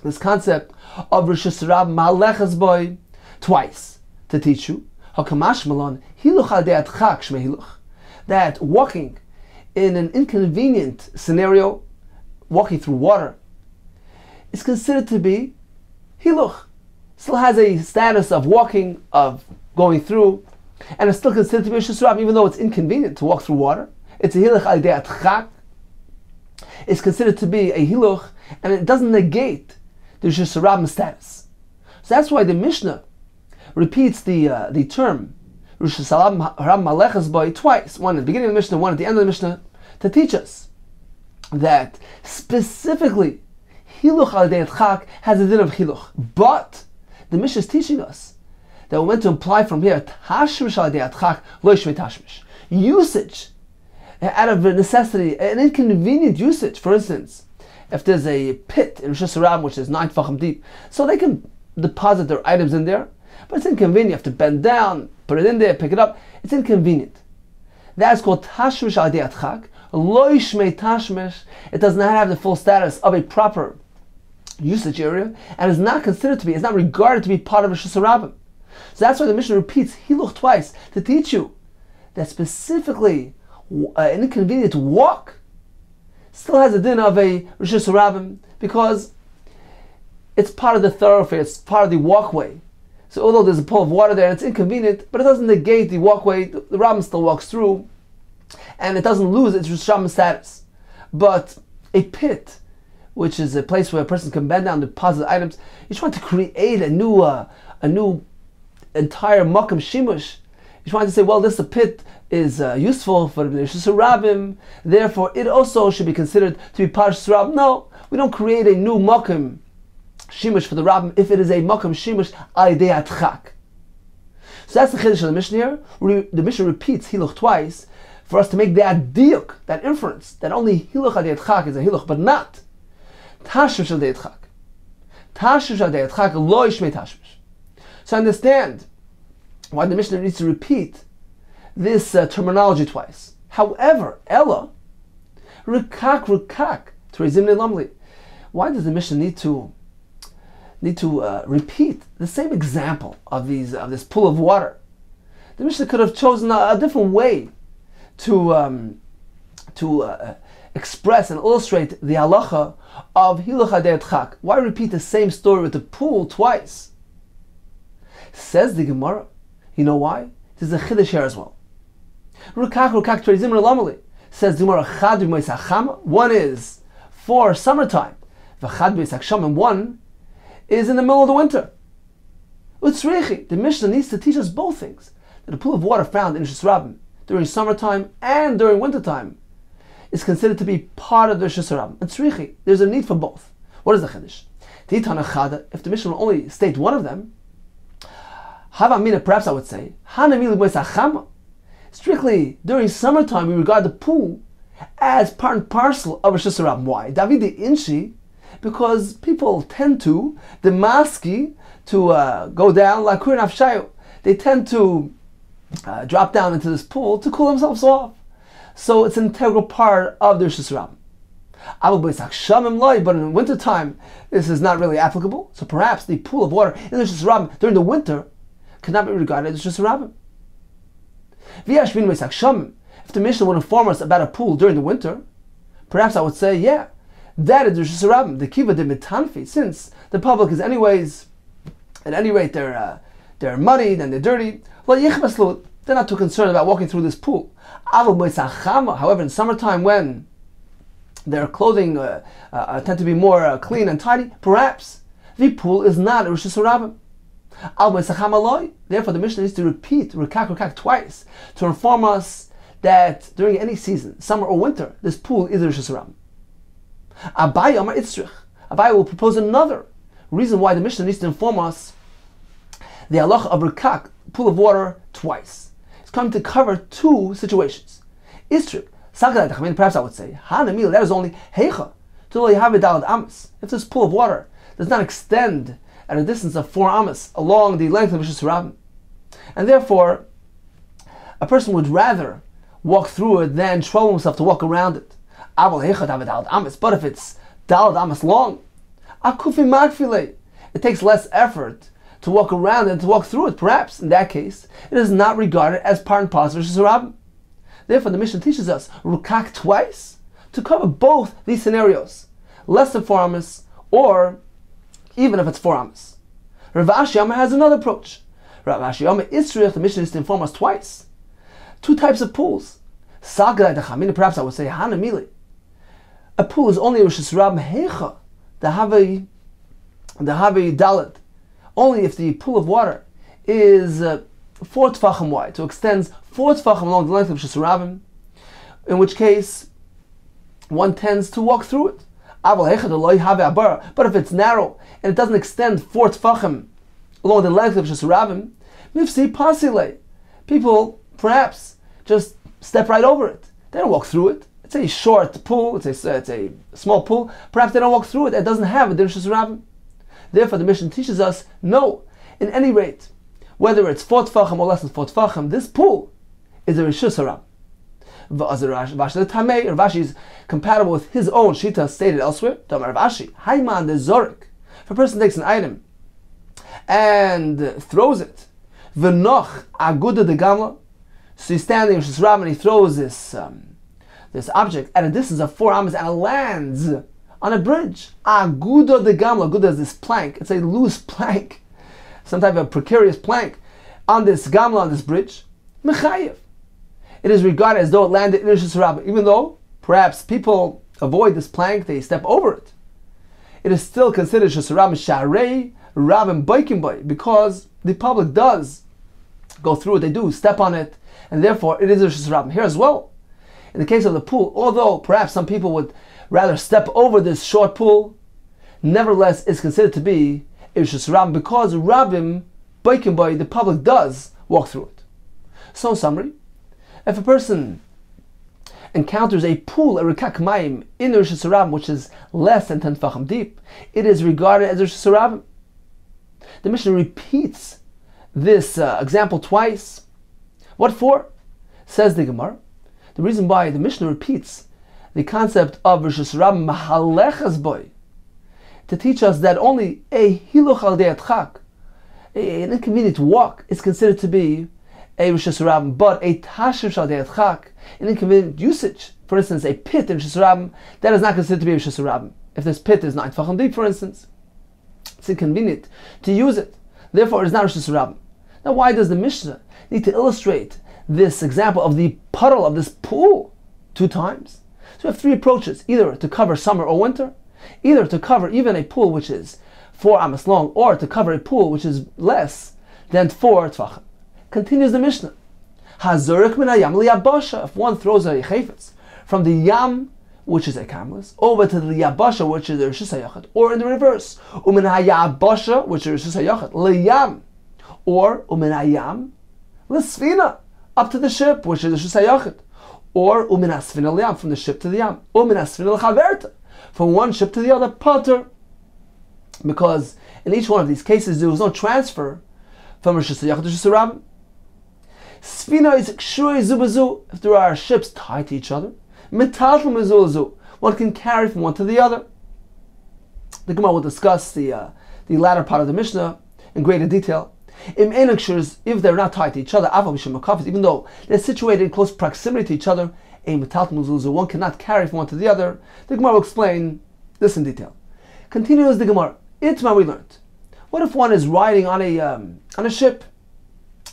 this concept of Rishus Harabim malechas boy twice to teach you. Hakamash malon hiluch al de'at chak shmei hiluch. That walking in an inconvenient scenario, walking through water, is considered to be hiluch. Still has a status of walking, of going through, and it's still considered to be a Rishus Harabim, even though it's inconvenient to walk through water. It's a hiluch al de'at chak. It's considered to be a hiluch, and it doesn't negate the Rishus Harabim status. So that's why the Mishnah repeats the term Rishus Harabim malechas boy twice, one at the beginning of the Mishnah, one at the end of the Mishnah, to teach us that specifically hiluch al de'at chak has a din of hiluch. But the Mishnah is teaching us that we're meant to imply from here tashmish al de'at chak lo shmei tashmish, usage out of necessity, an inconvenient usage. For instance, if there's a pit in Rishus Harabim which is 9 tefachim deep, so they can deposit their items in there, but it's inconvenient. You have to bend down, put it in there, pick it up. It's inconvenient. That is called tashmish al yedei adchak. Lo yishmei tashmish. It does not have the full status of a proper usage area, and is not considered to be, is not regarded to be part of a Rishus Harabim. So that's why the Mishnah repeats hiluch twice to teach you that specifically an inconvenient walk still has a din of a Rishus Harabim because it's part of the thoroughfare, it's part of the walkway. So although there's a pool of water there and it's inconvenient, but it doesn't negate the walkway, the Rabbim still walks through, and it doesn't lose its Rishus Harabim status. But a pit, which is a place where a person can bend down to deposit items, you're trying to create a new entire makam shimush. You're trying to say, well, this pit is useful for the Rishus Harabim, therefore it also should be considered to be part of Rishus Harabim. No, we don't create a new makam shimush for the Rabbim if it is a makam shimush al yedei adchak. So that's the chiddush of the Mishnah here. The Mishnah repeats hiluch twice for us to make that diuk, that inference, that only hiluch al yedei adchak is a hiluch, but not tashmish al yedei adchak. Tashmish al yedei adchak lo yishmei tashmish. So understand why the Mishnah needs to repeat this terminology twice. However, Ella, rikak, terizim ne'lamli. Why does the Mishnah need to repeat the same example of this pool of water? The Mishnah could have chosen a different way to express and illustrate the halacha of hiluch yedei adchak. Why repeat the same story with the pool twice? Says the Gemara, you know why? There's a chiddush here as well. Rukak terizim ne'lamli. Says the Gemara, chad b'mois hachama. One is for summertime, v'chad b'mois hachsham, and one is in the middle of the winter. Utzrichi, the Mishnah needs to teach us both things. That a pool of water found in Rishus Harabim during summertime and during wintertime is considered to be part of the Rishus Harabim. Utzrichi, there's a need for both. What is the chiddush? Titana chada, if the Mishnah will only state one of them, Havamina, perhaps I would say, Hanamili b'mois hachama. Strictly during summertime, we regard the pool as part and parcel of Rishus Harabim. Why? Davidi inshi, because people tend to, the maski, to go down like kurin afshayu. They tend to drop down into this pool to cool themselves off. So it's an integral part of the Rishus Harabim. But in winter time, this is not really applicable. So perhaps the pool of water in the Rishus Harabim during the winter cannot be regarded as Rishus Harabim. If the Mishnah would inform us about a pool during the winter, perhaps I would say, yeah, that is Rishus Harabim, the kiva de mitanfi, since the public is anyways, at any rate, they're muddied and they're dirty. They're not too concerned about walking through this pool. However, in summertime, when their clothing tend to be more clean and tidy, perhaps the pool is not a Rishus Harabim. Therefore, the Mishnah needs to repeat rukak twice to inform us that during any season, summer or winter, this pool is a Rishus Harabim. Abai will propose another reason why the Mishnah needs to inform us the halacha of rukak, pool of water, twice. It's coming to cover two situations. Istrik, perhaps I would say, Hanamil, that is only heicha, to have dalad amas. If this pool of water does not extend at a distance of 4 amas along the length of Rishus Harabim, and therefore a person would rather walk through it than trouble himself to walk around it. But if it's dalad amas long, it takes less effort to walk around than to walk through it. Perhaps in that case, it is not regarded as part and parcel of Rishus Harabim. Therefore, the Mishnah teaches us rukak twice to cover both these scenarios, less than 4 amas, or even if it's 4 amas. Rav Ashi Amar has another approach. Rav Ashi Amar Israel, the Mishnah is to inform us twice. 2 types of pools. Perhaps I would say Hanamili. A pool is only a Rishus Harabim heicha, the Havi Dalit. Only if the pool of water is 4 tfachim wide, so extends 4 tfachim along the length of Rishus Harabim, in which case one tends to walk through it. But if it's narrow and it doesn't extend 4 tfachim along the length of Shiur Daf, mifsi pasile, people perhaps just step right over it. They don't walk through it. It's a short pool. It's a small pool. Perhaps they don't walk through it. It doesn't have a din Shiur Daf. Therefore, the Mishnah teaches us no. In any rate, whether it's 4 tfachim or less than 4 tfachim, this pool is a Rishus Harab. Rashi is compatible with his own Shita stated elsewhere. Rashi, Haiman de Zorik. If a person takes an item and throws it, V'noch aguda de gamla, so he's standing in Rishus Harab and he throws this object at a distance of 4 amas and it lands on a bridge. Aguda de gamla. Aguda is this plank. It's a loose plank, some type of precarious plank on this gamla, on this bridge. Mechayev. It is regarded as though it landed in Rishus Harab, even though perhaps people avoid this plank, they step over it. It is still considered Rishus Harab Sharei Rabim Baikim Boy, because the public does go through it, they do step on it, and therefore it is Rishus Harab. Here as well, in the case of the pool, although perhaps some people would rather step over this short pool, nevertheless it's considered to be Rishus Harab because Rabim Baikim Boy, the public does walk through it. So in summary, if a person encounters a pool, a rikak mayim, in the Rishus Harab, which is less than 10 tefachim deep, it is regarded as Rishus Harab. The Mishnah repeats this example twice. What for? Says the Gemara. The reason why the Mishnah repeats the concept of Rishus Harab mahalechas boy, to teach us that only a hiluch al de'at chak, an inconvenient walk, is considered to be a Rishus Harab, but a tashiv shal de'at chak, an inconvenient usage, for instance, a pit in Rishus Harab, that is not considered to be a Rishus Harab. If this pit is 9 tefachim deep, for instance, it's inconvenient to use it. Therefore, it is not Rishus Harab. Now, why does the Mishnah need to illustrate this example of the puddle of this pool 2 times? So we have 3 approaches, either to cover summer or winter, either to cover even a pool which is 4 amas long, or to cover a pool which is less than 4 tefachim. Continues the Mishnah. Hazurik min hayam liyabasha. If one throws a chayfetz from the yam, which is a kamlis, over to the yabasha, which is a rishus hayachad, or in the reverse, umin hayabasha, which is rishus hayachad, liyam, or umin hayam lisfina, up to the ship, which is rishus hayachad, or umin asfina liyam, from the ship to the yam, umin asfina l'chaverta, from one ship to the other, pater, because in each one of these cases there was no transfer from rishus hayachad to rishus harab. Sfina is kshuei zubazu. If there are ships tied to each other, metaltal mezulazu, one can carry from one to the other. The Gemara will discuss the latter part of the Mishnah in greater detail. If they're not tied to each other, even though they're situated in close proximity to each other, a metaltal mezulazu, one cannot carry from one to the other. The Gemara will explain this in detail. Continues the Gemara. Itma, we learned. What if one is riding on a ship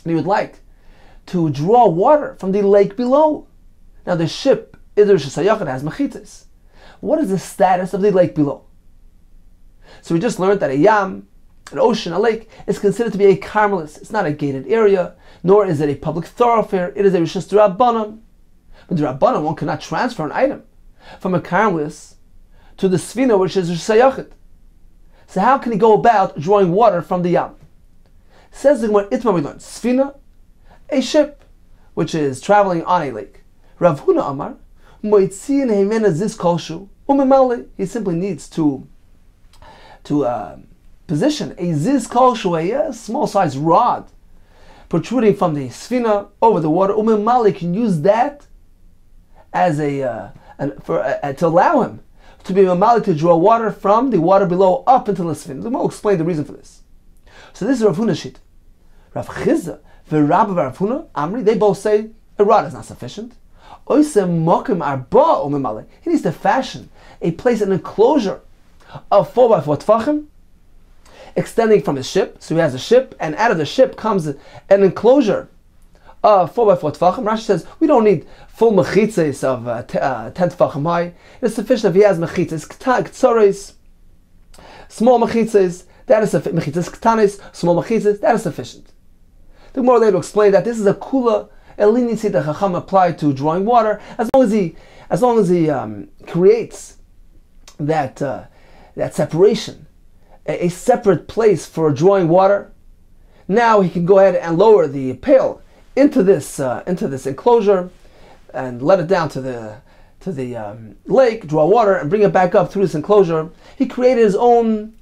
and he would like to draw water from the lake below? Now the ship is a Rishus Hayachad, has mechitzas. What is the status of the lake below? So we just learned that a yam, an ocean, a lake, is considered to be a karmelis. It's not a gated area, nor is it a public thoroughfare. It is a Rishus D'Rabbanan. But D'Rabbanan, one cannot transfer an item from a karmelis to the sfina, which is Rishus Hayachad. So how can he go about drawing water from the yam? Says the Gemara, Itma, we learned, sfina, a ship which is traveling on a lake. Rav Huna Amar, Moitzin heimena zis kolshu umemale. He simply needs to position a ziz kolshu, a small sized rod protruding from the sfina over the water. Umemale can use that as to allow him to be mamali, to draw water from the water below up into the sfina. We'll explain the reason for this. So this is Rav Huna's shit. Rav Chizda V'Rabba Rav Huna Amri, they both say a rod is not sufficient. He needs to fashion a place, an enclosure of 4x4 tefachim, extending from his ship. So he has a ship, and out of the ship comes an enclosure of 4x4 tefachim. Rashi says we don't need full mechitzes of 10 tefachim high. It's sufficient if he has mechitzes k'tzoros, small mechitzes. That is sufficient. Mechitzes k'tanis, small mechitzes. That is sufficient. The Gemara later explained that this is a kula, a leniency that Chacham applied to drawing water, as long as he creates that separation, a separate place for drawing water. Now he can go ahead and lower the pail into this enclosure and let it down to the lake, draw water, and bring it back up through this enclosure. He created his own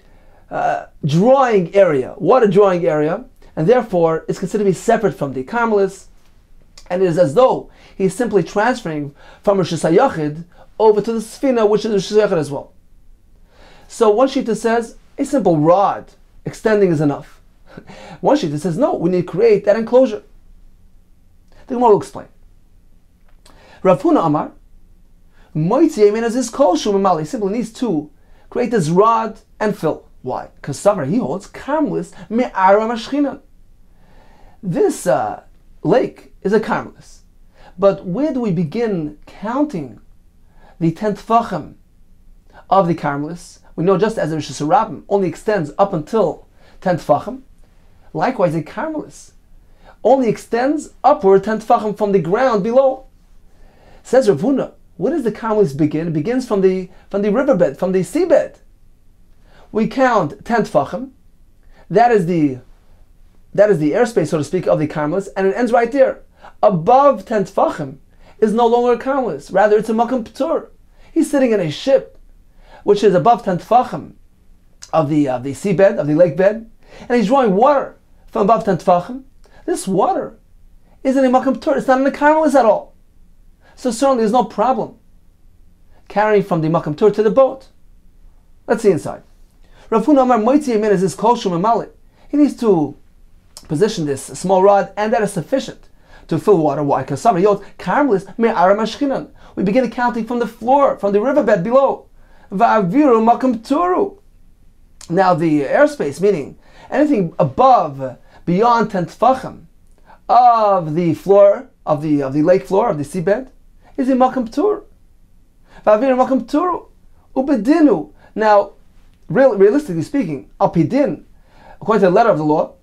drawing area, water drawing area, and therefore it's considered to be separate from the karmelis, And it is as though he's simply transferring from Rosh Hashanah over to the Sfina, which is Rosh Hashanah as well. So one Shita says, a simple rod extending is enough. One Shita says, no, we need to create that enclosure. The Gemara will explain. Rav Huna Amar, Moitzi Yemin as his kol shum mamali. He simply needs to create this rod and fill. Why? Because Savar, he holds Karmelis me'ara mashchinan. This lake is a Karmelis. But where do we begin counting the 10 tefachim of the Karmelis? We know just as the Rosh Hashanah only extends up until 10 tefachim. Likewise, a Karmelis only extends upward 10 tefachim from the ground below. Says Rav Huna, where does the Karmelis begin? It begins from the riverbed, from the seabed. We count 10 tefachim. That is the airspace, so to speak, of the Karmelis, and it ends right there. Above 10 tefachim is no longer a Karmelis. Rather, it's a Makam P'tur. He's sitting in a ship, which is above 10 tefachim of the seabed, of the lake bed, and he's drawing water from above 10 tefachim. This water isn't a Makam P'tur. It's not in a Karmelis at all. So certainly there's no problem carrying from the Makam Tur to the boat. Let's see inside. Rav Huna Amar Moitzi Yemin is his kol shum mamali. He needs to position this small rod, and that is sufficient to fill water. Why? Because somebody yells, Karmelis me'ara mashchinan. We begin counting from the floor, from the riverbed below. Va'aviru Makam Turu. Now the airspace, meaning anything above, beyond 10 tefachim of the floor, of the lake floor, of the seabed, is a Makam Tur. Va'avir Makam Turu. Ubedinu. Now, realistically speaking, Al Pidin, according to the letter of the law,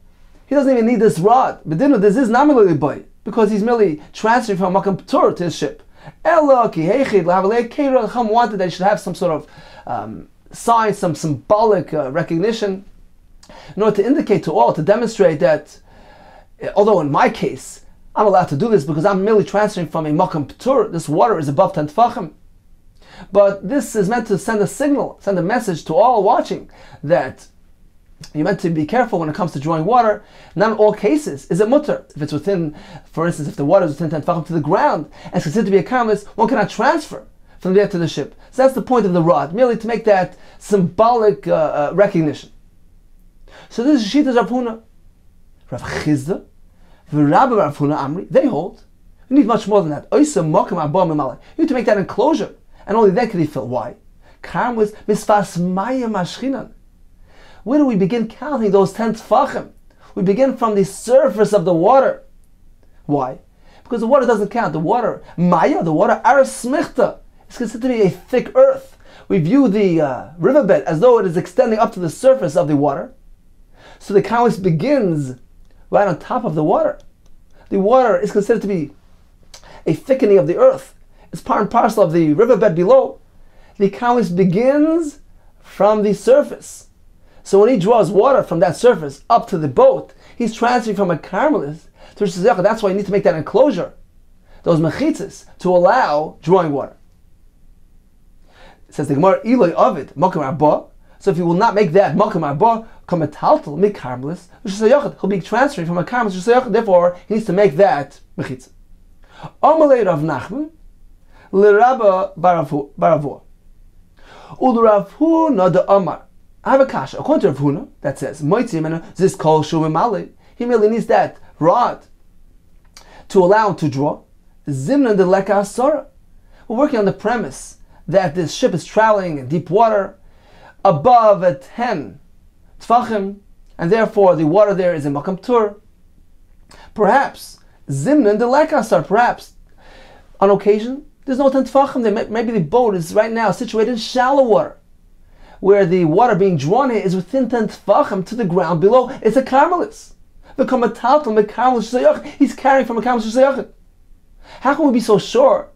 he doesn't even need this rod. Bedinu, this is nominally boy, because he's merely transferring from Makam Tur to his ship. Ela ki heichid lahavale keira. Chacham wanted that he should have some sort of sign, some symbolic recognition, in order to indicate to all, to demonstrate that, although in my case, I'm allowed to do this because I'm merely transferring from a Makam P'tur. This water is above 10 tefachim. But this is meant to send a signal, send a message to all watching that you're meant to be careful when it comes to drawing water. Not in all cases is it mutter. If it's within, for instance, if the water is within 10 tefachim to the ground and it's considered to be a karmelis, one cannot transfer from there to the ship. So that's the point of the rod, merely to make that symbolic recognition. So this is Shita Rav Huna. Rav Chizda, V'Rabbi Rav Huna Amri, they hold, you need much more than that. You need to make that enclosure, and only then can he fill. Why? Karmelis misfas maya mashchinan. Where do we begin counting those 10 tefachim? We begin from the surface of the water. Why? Because the water doesn't count. The water, maya, the water, arasmichta, is considered to be a thick earth. We view the riverbed as though it is extending up to the surface of the water. So the Karmelis begins right on top of the water. The water is considered to be a thickening of the earth. It's part and parcel of the riverbed below. The Karmelis begins from the surface. So when he draws water from that surface up to the boat, he's transferring from a Karmelis to Rosh Hashanah. That's why you need to make that enclosure, those mechitzas, to allow drawing water. It says the Gemara, Eloi Ovid, Makam Arba. So if you will not make that Makam Arba, come a taltal, make Karmelis, he'll be transferring from a Karmelis to Rosh Hashanah. Therefore, he needs to make that mechitzah. Amalei Rav Nachman, L'Rabba Baravur. U'Rav Huna de Amar. I have a kasha. According to Rav Huna, that says, Zis kol shu mimali. He merely needs that rod to allow him to draw. Zimnan de leka asara. We're working on the premise that this ship is traveling in deep water above a 10 tfachim, and therefore the water there is in Makam Tur. Perhaps, Zimnan de leka asara. Perhaps, on occasion, there's no 10 tfachim there. Maybe the boat is right now situated in shallow water, where the water being drawn here is within 10 tefachim to the ground below. It's a Karmelis. He's carrying from a Karmelis. How can we be so sure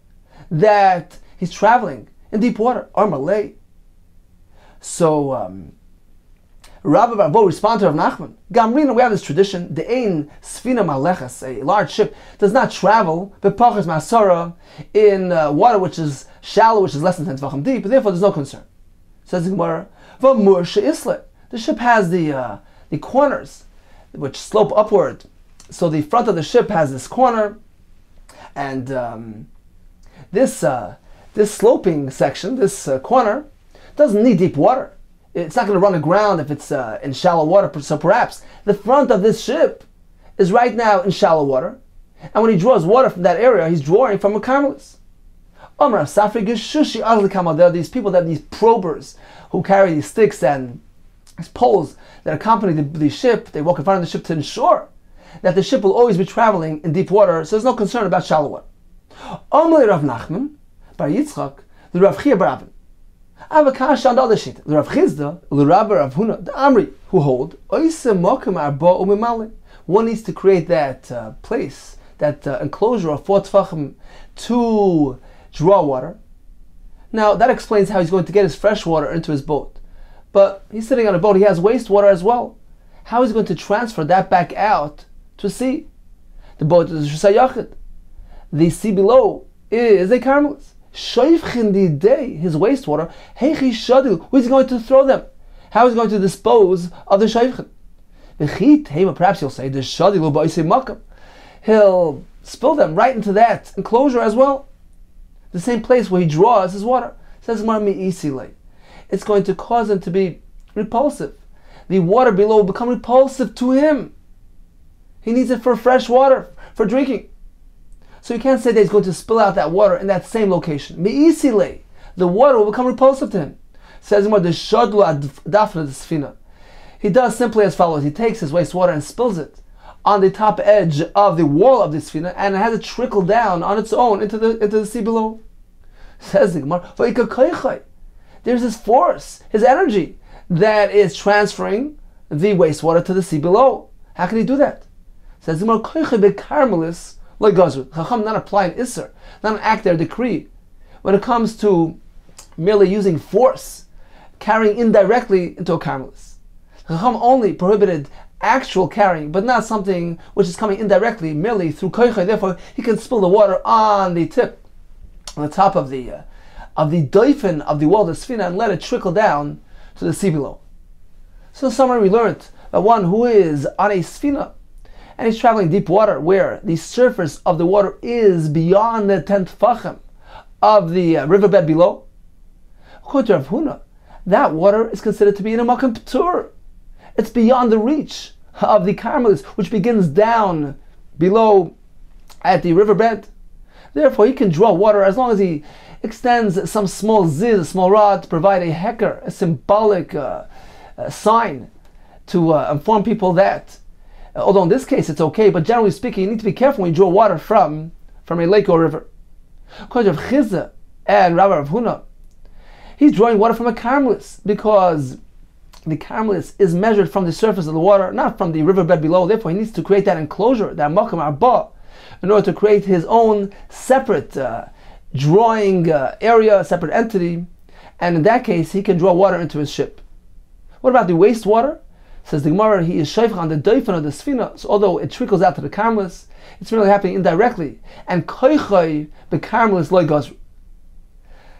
that he's traveling in deep water? Armalei. So, Rabbi Barbo responded to Rav Nachman. Gamrina, we have this tradition, the ein sfina malechas, a large ship, does not travel, but pachas masara, in water which is shallow, which is less than 10 tefachim deep, but therefore there's no concern. Says the Gemara, the ship has the corners which slope upward. So the front of the ship has this corner, And this sloping section, this corner, doesn't need deep water. It's not going to run aground if it's in shallow water. So perhaps the front of this ship is right now in shallow water, and when he draws water from that area, he's drawing from a Carmelis. There are these people that have these probers who carry these sticks and these poles that accompany the ship. They walk in front of the ship to ensure that the ship will always be traveling in deep water, so there's no concern about shallow water. Rav Nachman bar Yitzchak, the Rav Chia bar Avin. I have a kasha on the other sheet. The Rav Chizda, the Rabbi Rav Huna, the Amri, who hold one needs to create that place, that enclosure of 4 tefachim to draw water. Now that explains how he's going to get his fresh water into his boat. But he's sitting on a boat, he has wastewater as well. How is he going to transfer that back out to sea? The boat is Shusayachid. The sea below is a Carmelis. Shoifchin the day, his wastewater, Heichi Shadil, who is he going to throw them? How is he going to dispose of the Shoifchin? Perhaps he'll say, the Shadil ba'isei makam. He'll spill them right into that enclosure as well. The same place where he draws his water. Says it's going to cause him to be repulsive. The water below will become repulsive to him. He needs it for fresh water, for drinking. So you can't say that he's going to spill out that water in that same location. The water will become repulsive to him. Says the shadlu adafna sfina. He does simply as follows. He takes his wastewater and spills it on the top edge of the wall of the sfina, and it has it trickle down on its own into the sea below. Says the Gemara, there's this force, his energy, that is transferring the wastewater to the sea below. How can he do that? Says the Gemara, like Gazru. Chacham not apply an Isser, not an act or decree. When it comes to merely using force, carrying indirectly into a Carmelis. Chacham only prohibited actual carrying, but not something which is coming indirectly, merely through koicha. Therefore, he can spill the water on the tip, on the top of the doifen of the wall of the sfina, and let it trickle down to the sea below. So, somewhere we learned that one who is on a sfina and he's traveling deep water, where the surface of the water is beyond the 10 tefachim of the riverbed below, according to Rav Huna, that water is considered to be in a makam p'tur. It's beyond the reach of the Carmelis, which begins down below at the riverbed. Therefore, he can draw water as long as he extends some small ziz, a small rod, to provide a heker, a symbolic sign to inform people that, although in this case it's okay, but generally speaking, you need to be careful when you draw water from a lake or river. According to Rav Chizda and Rabbi Rav Huna, he's drawing water from a Carmelis, because the Carmelis is measured from the surface of the water, not from the riverbed below. Therefore, he needs to create that enclosure, that makam arba, in order to create his own separate drawing area, separate entity, and in that case, he can draw water into his ship. What about the wastewater? Says the Gemara, he is shayfach on the doifen of the sfina, so although it trickles out to the Carmelis, it's really happening indirectly, and koichai the Carmelis loy gazru.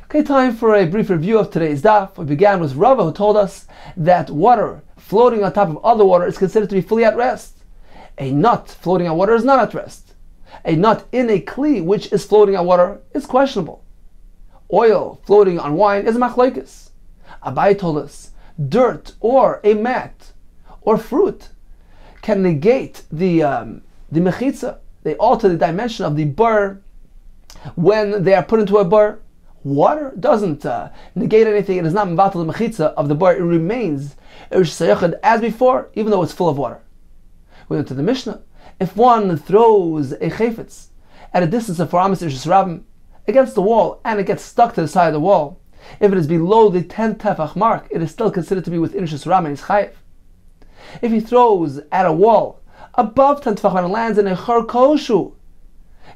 Okay, time for a brief review of today's daf. We began with Rava, who told us that water floating on top of other water is considered to be fully at rest. A nut floating on water is not at rest. A nut in a kli which is floating on water is questionable. Oil floating on wine is a machlokes. Abai told us dirt or a mat or fruit can negate the mechitza. They alter the dimension of the bar when they are put into a bar. Water doesn't negate anything. It is not mevatel the mechitza of the bar. It remains as before, even though it's full of water. We went to the Mishnah. If one throws a chayfetz at a distance of 4 amas rabim against the wall and it gets stuck to the side of the wall, if it is below the 10 tefach mark, it is still considered to be within Rishus Rabim and is chayiv. If he throws at a wall above 10 tefach and lands in a chor koshu,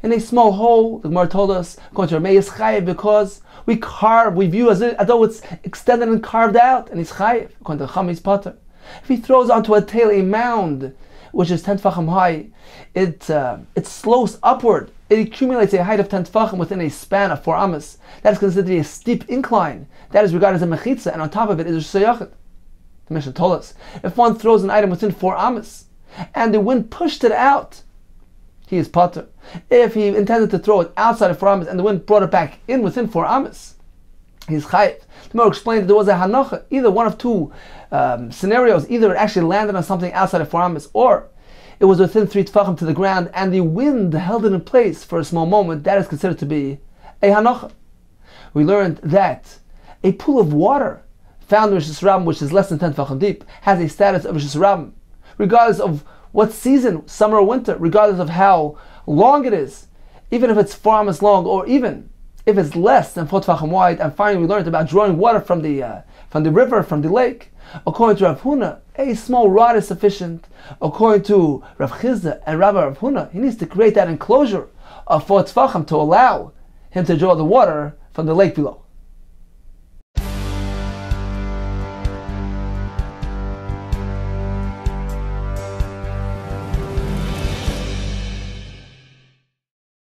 in a small hole, the Gemara told us, according to Rameh, is chayiv because we view as though it's extended and carved out, and he's chayiv, according to Chametz Potter. If he throws onto a tail a mound, which is 10 tefachim high, it slopes upward. It accumulates a height of 10 tefachim within a span of 4 amas. That is considered to be a steep incline. That is regarded as a mechitza, and on top of it is a shayachid. The Mishnah told us, if one throws an item within 4 amas, and the wind pushed it out, he is pater. If he intended to throw it outside of 4 amas and the wind brought it back in within 4 amas, he's chayiv. The Gemara explained that there was a hanacha, either one of two scenarios. Either it actually landed on something outside of 4 amas, or it was within 3 tefachim to the ground, and the wind held it in place for a small moment. That is considered to be a hanacha. We learned that a pool of water found in Rosh Hashanah, which is less than 10 tefachim deep, has a status of Rosh Hashanah, regardless of what season, summer or winter, regardless of how long it is, even if it's 4 amas long, or even if it's less than 4 tefachim wide. And finally, we learned about drawing water from the river, from the lake. According to Rav Huna, a small rod is sufficient. According to Rav Chizda and Rabbi Rav Huna, he needs to create that enclosure of 4 tefachim to allow him to draw the water from the lake below.